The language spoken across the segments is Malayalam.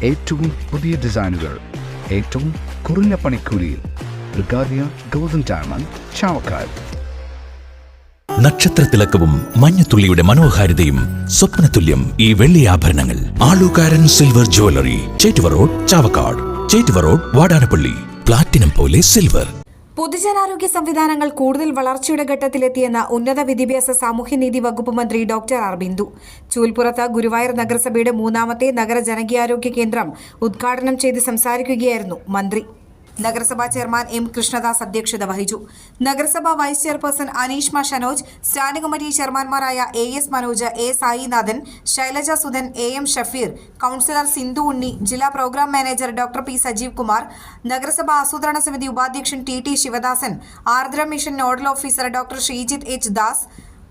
ഏറ്റവും പുതിയ ഡിസൈനുകൾ ഏറ്റവും കുറഞ്ഞ പണിക്കൂലിയിൽ. ബ്രിഗാദിയ ഗോൾഡൻ ഡയമണ്ട്, ചാവക്കാട്. നക്ഷത്രത്തിലക്കവും മഞ്ഞത്തുള്ളിയുടെ മനോഹാരിതയും സ്വപ്നതുല്യം ഈ വെള്ളി ആഭരണങ്ങൾ. Alukkaran silver jewellery, Chettuva road, Chavakkad. Chettuva road, Vadanappally. Platinum പോലെ സിൽവർ. പൊതുജനാരോഗ്യ സംവിധാനങ്ങൾ കൂടുതൽ വളർച്ചയുടെ ഘട്ടത്തിലെത്തിയെന്ന ഉന്നത വിദ്യാഭ്യാസ സാമൂഹ്യനീതി വകുപ്പ് മന്ത്രി ഡോക്ടർ ആർ ബിന്ദു ചൂൽപ്പുറത്ത് ഗുരുവായൂർ നഗരസഭയുടെ 3ാമത്തെ നഗര ജനകീയാരോഗ്യ കേന്ദ്രം ഉദ്ഘാടനം ചെയ്ത് സംസാരിക്കുകയായിരുന്നു മന്ത്രി. നഗരസഭാ ചെയർമാൻ എം കൃഷ്ണദാസ് അധ്യക്ഷത വഹിച്ചു. നഗരസഭാ vice chairperson Aneeshma Shanoj, standing committee ചെയർമാൻമാരായ A S. Manoj, A. Sainathan, Shailaja Sudhan, A M. Shafeer, councillor Sindhu Unni, ജില്ലാ programme manager doctor P. Sajeev Kumar, നഗരസഭാ ആസൂത്രണ സമിതി ഉപാധ്യക്ഷൻ T. Sivadasan, Aardram mission nodal officer doctor Sreejith H. Das,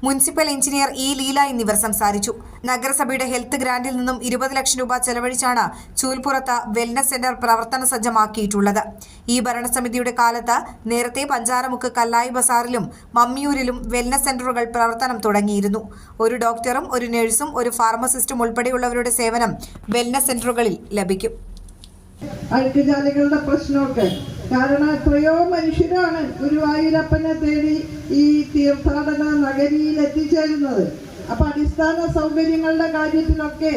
municipal engineer E. Leela എന്നിവർ സംസാരിച്ചു. നഗരസഭയുടെ ഹെൽത്ത് ഗ്രാന്റിൽ നിന്നും 20 ലക്ഷം രൂപ ചെലവഴിച്ചാണ് ചൂൽപ്പുറത്ത് വെൽനസ് സെന്റർ പ്രവർത്തന സജ്ജമാക്കിയിട്ടുള്ളത്. ഈ ഭരണസമിതിയുടെ കാലത്ത് നേരത്തെ പഞ്ചാരമുക്ക്, കല്ലായി ബസാറിലും മമ്മിയൂരിലും വെൽനസ് സെന്ററുകൾ പ്രവർത്തനം തുടങ്ങിയിരുന്നു. ഒരു ഡോക്ടറും ഒരു നഴ്സും ഒരു ഫാർമസിസ്റ്റും ഉൾപ്പെടെയുള്ളവരുടെ സേവനം വെൽനസ് സെന്ററുകളിൽ ലഭിക്കും. അഴുക്കുചാലുകളുടെ പ്രശ്നമൊക്കെ കാരണം എത്രയോ മനുഷ്യരാണ് ഗുരുവായൂരപ്പനെ തേടി ഈ തീർത്ഥാടന നഗരിയിൽ എത്തിച്ചേരുന്നത്. അപ്പൊ അടിസ്ഥാന സൗകര്യങ്ങളുടെ കാര്യത്തിലൊക്കെ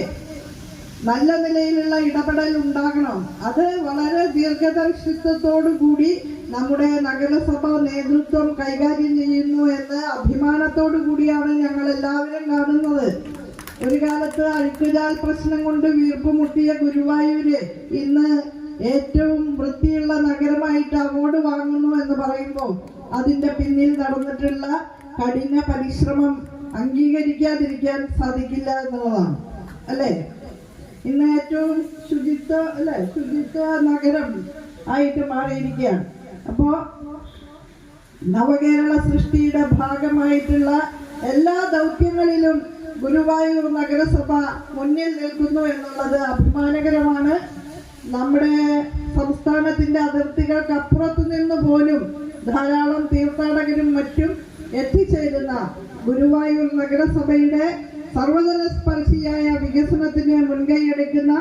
നല്ല നിലയിലുള്ള ഇടപെടൽ ഉണ്ടാകണം. അത് വളരെ ദീർഘദർശിത്വത്തോടു കൂടി നമ്മുടെ നഗരസഭ നേതൃത്വം കൈകാര്യം ചെയ്യുന്നു എന്ന് അഭിമാനത്തോടു കൂടിയാണ് ഞങ്ങൾ എല്ലാവരും കാണുന്നത്. ഒരു കാലത്ത് അഴുക്കുചാൽ പ്രശ്നം കൊണ്ട് വീർപ്പുമുട്ടിയ ഗുരുവായൂര് ഇന്ന് ഏറ്റവും വൃത്തിയുള്ള നഗരമായിട്ട് അവാർഡ് വാങ്ങുന്നു എന്ന് പറയുമ്പോൾ അതിന്റെ പിന്നിൽ നടന്നിട്ടുള്ള കഠിന പരിശ്രമം അംഗീകരിക്കാതിരിക്കാൻ സാധിക്കില്ല എന്നുള്ളതാണ്, അല്ലേ? ഇന്ന് ഏറ്റവും ശുചിത്വ നഗരം ആയിട്ട് മാറിയിരിക്കുകയാണ്. അപ്പോ നവകേരള സൃഷ്ടിയുടെ ഭാഗമായിട്ടുള്ള എല്ലാ ദൗത്യങ്ങളിലും ഗുരുവായൂർ നഗരസഭ മുന്നിൽ നിൽക്കുന്നു എന്നുള്ളത് അഭിമാനകരമാണ്. നമ്മുടെ സംസ്ഥാനത്തിന്റെ അതിർത്തികൾക്ക് അപ്പുറത്തു നിന്ന് പോലും ധാരാളം തീർത്ഥാടകരും മറ്റും എത്തിച്ചേരുന്ന ഗുരുവായൂർ നഗരസഭയുടെ സർവജനസ്പർശിയായ വികസനത്തിന് മുൻകൈയെടുക്കുന്ന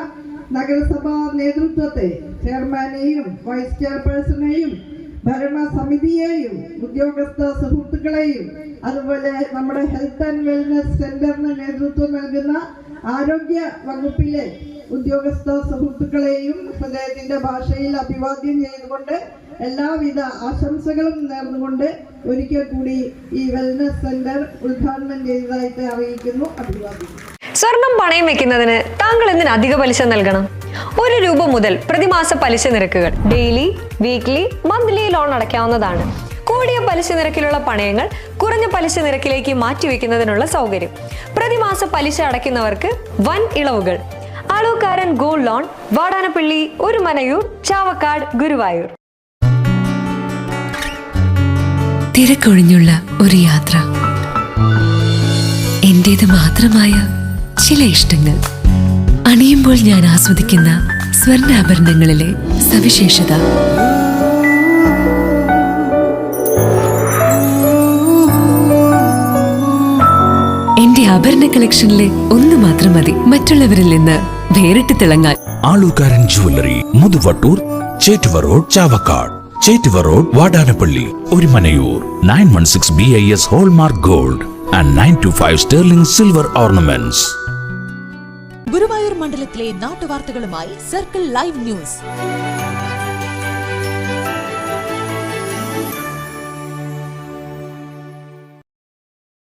നഗരസഭാ നേതൃത്വത്തെ, ചെയർമാനെയും വൈസ് ചെയർപേഴ്സണെയും ഭരണസമിതിയെയും ഉദ്യോഗസ്ഥ സുഹൃത്തുക്കളെയും അതുപോലെ നമ്മുടെ ഹെൽത്ത് ആൻഡ് വെൽനസ് സെന്ററിന് നേതൃത്വം നൽകുന്ന ആരോഗ്യ വകുപ്പിലെ ഉദ്യോഗസ്ഥ സുഹൃത്തുക്കളെയും ഹൃദയത്തിന്റെ ഭാഷയിൽ അഭിവാദ്യം ചെയ്തുകൊണ്ട് എല്ലാവിധ ആശംസകളും നേർന്നുകൊണ്ട് ഒരിക്കൽ കൂടി ഈ വെൽനസ് സെന്റർ ഉദ്ഘാടനം ചെയ്തതായിട്ട് അറിയിക്കുന്നു. അഭിവാദ്യം. സ്വർണം പണയം വെക്കുന്നതിന് താങ്കൾ എന്തിന് അധിക പലിശ നൽകണം? 1 രൂപ മുതൽ പ്രതിമാസ പലിശ നിരക്കുകൾ ഡെയിലി, വീക്ക്ലി, മന്ത്ലി ലോൺ അടയ്ക്കാവുന്നതാണ്. കൂടിയ പലിശ നിരക്കിലുള്ള പണയങ്ങൾ കുറഞ്ഞ പലിശ നിരക്കിലേക്ക് മാറ്റിവെക്കുന്നതിനുള്ള സൗകര്യം. പ്രതിമാസ പലിശ അടയ്ക്കുന്നവർക്ക് വൻ ഇളവുകൾ. Alukkaran gold loan, Vadanappally, Orumanayur, Chavakkad, Guruvayur. തിരക്കൊഴിഞ്ഞുള്ള ഒരു യാത്ര, എന്റേത് മാത്രമായ ചില ഇഷ്ടങ്ങൾ, അണിയുമ്പോൾ ഞാൻ ആസ്വദിക്കുന്ന സ്വർണ്ണാഭരണങ്ങളിലെ സവിശേഷത. എന്റെ ആഭരണ കളക്ഷനിലെ ഒന്ന് മാത്രം മതി മറ്റുള്ളവരിൽ നിന്ന് വേറിട്ട് തിളങ്ങാൻ. Alookkaran jewellery, Muthuvattoor, Chettuva road, Chavakkad. Chettuva road, Vadanappally, Orumanayur. 916 BIS hallmark gold and 925 sterling silver ornaments. Guruvayur മണ്ഡലത്തിലെ നാട്ടുവാർത്തകളുമായി സർക്കിൾ ലൈവ് ന്യൂസ്.